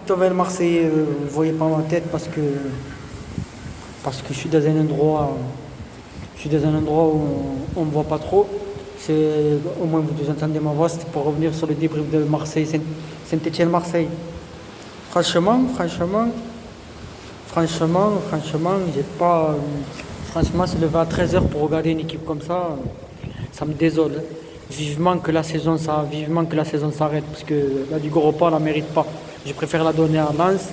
Tovel Marseille, vous ne voyez pas ma tête parce que je suis dans un endroit où on ne me voit pas trop. Au moins vous entendez ma voix, c'était pour revenir sur le débrief de Marseille, Saint-Étienne-Marseille. Franchement, franchement, franchement, j'ai pas. Franchement, se lever à 13h pour regarder une équipe comme ça me désole. Vivement que la saison s'arrête, parce que la Ligue Europa, on la mérite pas. Je préfère la donner à Lens.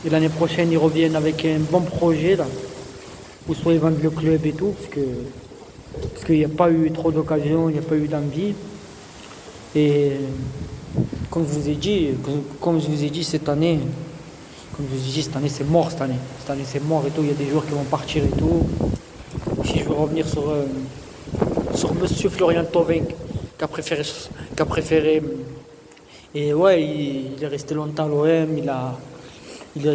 Et l'année prochaine, ils reviennent avec un bon projet, là, où soit ils vendent le club et tout, parce qu'il n'y a pas eu trop d'occasions, il n'y a pas eu d'envie. Et comme je vous ai dit, comme je vous ai dit cette année, c'est mort cette année. Cette année, c'est mort et tout. Il y a des joueurs qui vont partir et tout. Si je veux revenir sur Monsieur Florian Thauvin, qui a préféré. Et ouais, il est resté longtemps à l'OM. Il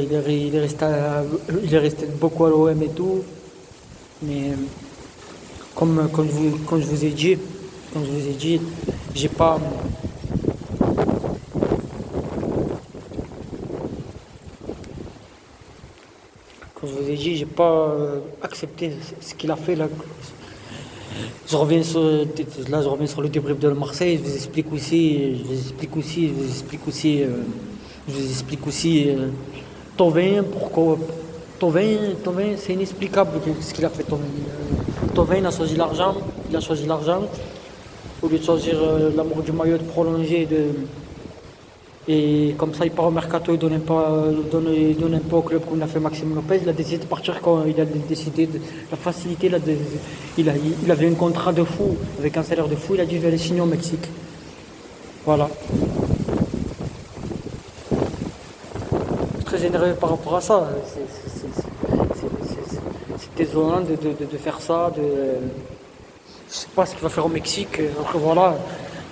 est resté beaucoup à l'OM et tout. Mais comme je vous ai dit, j'ai pas. Comme je vous ai dit, j'ai pas accepté ce qu'il a fait là. Je reviens sur, Là, je reviens sur le débrief de Marseille. Je vous explique aussi Thauvin, pourquoi. Thauvin, c'est inexplicable ce qu'il a fait. Thauvin, il a choisi l'argent au lieu de choisir l'amour du maillot, de prolonger, et comme ça, il part au mercato, il donne pas au club comme l'a fait Maxime Lopez. Il a décidé de partir quand il a décidé de la facilité. Il avait un contrat de fou, avec un salaire de fou. Il a dit je vais aller signer au Mexique. Voilà. Je suis très énervé par rapport à ça. C'est désolant de faire ça. Je sais pas ce qu'il va faire au Mexique. Après, voilà.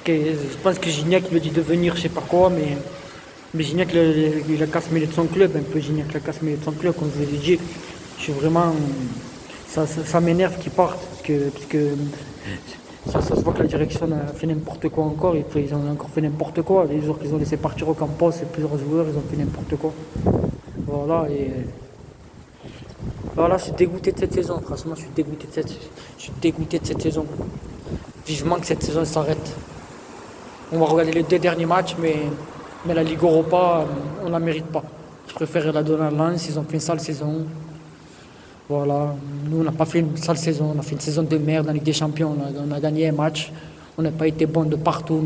Je pense que Gignac lui a dit de venir, je sais pas quoi, mais Gignac il a casse-mêlé de son club, un peu. Gignac il a casse-mêlé de son club, comme je vous ai dit. Je suis vraiment. Ça m'énerve qu'il parte, parce que ça se voit que la direction a fait n'importe quoi encore. Ils ont encore fait n'importe quoi. Les joueurs qu'ils ont laissé partir au Campos, et plusieurs joueurs, ils ont fait n'importe quoi. Voilà, et voilà, je suis dégoûté de cette saison. Franchement, je suis dégoûté de cette saison. Vivement que cette saison s'arrête. On va regarder les deux derniers matchs, mais la Ligue Europa, on la mérite pas. Je préfère la donner à Lens, ils ont fait une sale saison. Voilà, nous on n'a pas fait une sale saison, on a fait une saison de merde en Ligue des Champions, on a gagné un match, on n'a pas été bon de partout,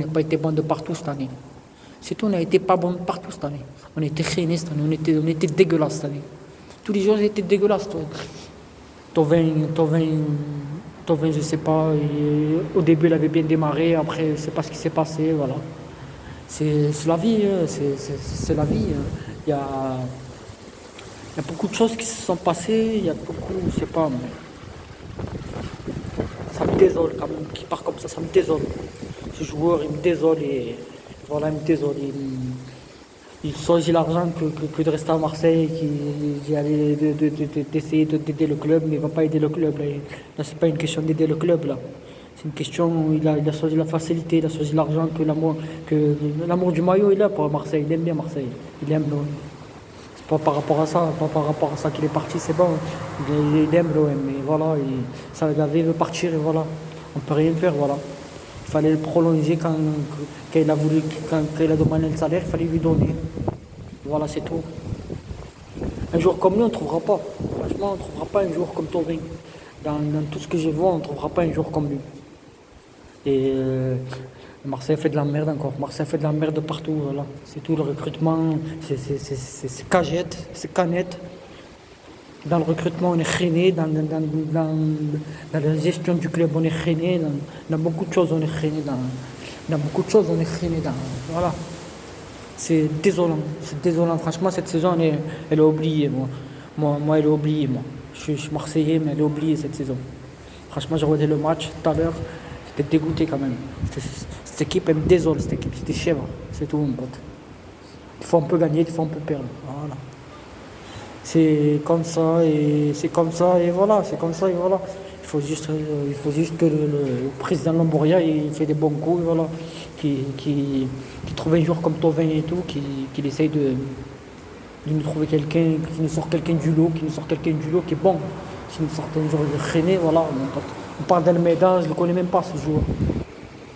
cette année. C'est tout, on n'a été pas bon de partout cette année. On était traînés cette année, on était dégueulasses cette année. Tous les jours ils étaient dégueulasses. Tovin, je sais pas, au début il avait bien démarré, après je sais pas ce qui s'est passé, voilà. C'est la vie, c'est la vie. Il y a beaucoup de choses qui se sont passées, il y a beaucoup, je sais pas, mais ça me désole quand même, qui part comme ça me désole. Ce joueur, il me désole et voilà, il me désole. Il choisit l'argent que de rester à Marseille, qui allait d'essayer d'aider le club, mais il ne va pas aider le club. Là, c'est pas une question d'aider le club, là. C'est une question où il a choisi la facilité, il a choisi l'argent, que l'amour du maillot, il a pour Marseille. Il aime bien Marseille. Il aime l'OM. C'est pas par rapport à ça qu'il est parti, c'est bon. Il aime l'OM, mais voilà, ça il veut partir et voilà. On peut rien faire, voilà. Il fallait le prolonger quand il a voulu, quand il a demandé le salaire, il fallait lui donner. Voilà, c'est tout. Un joueur comme lui, on ne trouvera pas. Franchement, on ne trouvera pas un joueur comme Thauvin. Dans tout ce que je vois, on ne trouvera pas un joueur comme lui. Et Marseille fait de la merde encore. Marseille fait de la merde partout. Voilà. C'est tout le recrutement. C'est cagette, c'est canette. Dans le recrutement, on est freiné. Dans la gestion du club, on est freiné. Dans beaucoup de choses, on est freiné. Dans beaucoup de choses, on est freiné. Voilà. C'est désolant. C'est désolant. Franchement, cette saison, elle est oubliée. Elle est oubliée. Moi. Je suis Marseillais, mais elle est oubliée cette saison. Franchement, j'ai regardé le match tout à l'heure. J'étais dégoûté quand même. Cette équipe, elle me désole. Cette équipe, c'était chèvre. C'est tout, mon pote. Des fois, on peut gagner, des fois, on peut perdre. Voilà. C'est comme ça et voilà, c'est comme ça et voilà. Il faut juste que le président Lamboria il fait des bons coups, et voilà. qui trouve un joueur comme Tovin et tout, qui essaye de nous trouver quelqu'un, qui nous sort quelqu'un du lot, qui est bon, qui nous sort un joueur de René, voilà. On parle d'Almeida, je ne le connais même pas ce joueur.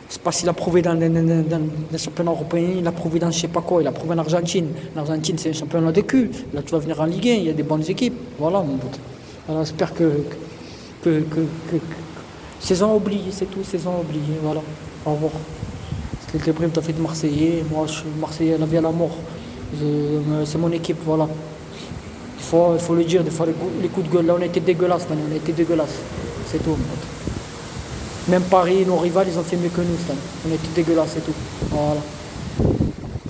Je sais pas s'il a prouvé dans les championnats européens, il a prouvé dans je sais pas quoi, il a prouvé en Argentine. L'Argentine, c'est un championnat de cul. Là, tu vas venir en Ligue 1, il y a des bonnes équipes. Voilà, mon pote. Alors, j'espère que saison oubliée, c'est tout, saison oubliée. Voilà. Au revoir. C'était le prime, t'as fait de Marseillais. Moi, je suis Marseillais à la vie à la mort. C'est mon équipe, voilà. Il faut le dire, des fois, les coups de gueule. Là, on a été dégueulasse, man, on a été dégueulasse. C'est tout, mon pote. Même Paris, nos rivales, ils ont fait mieux que nous, cette année. On a été dégueulasse, c'est tout. Voilà.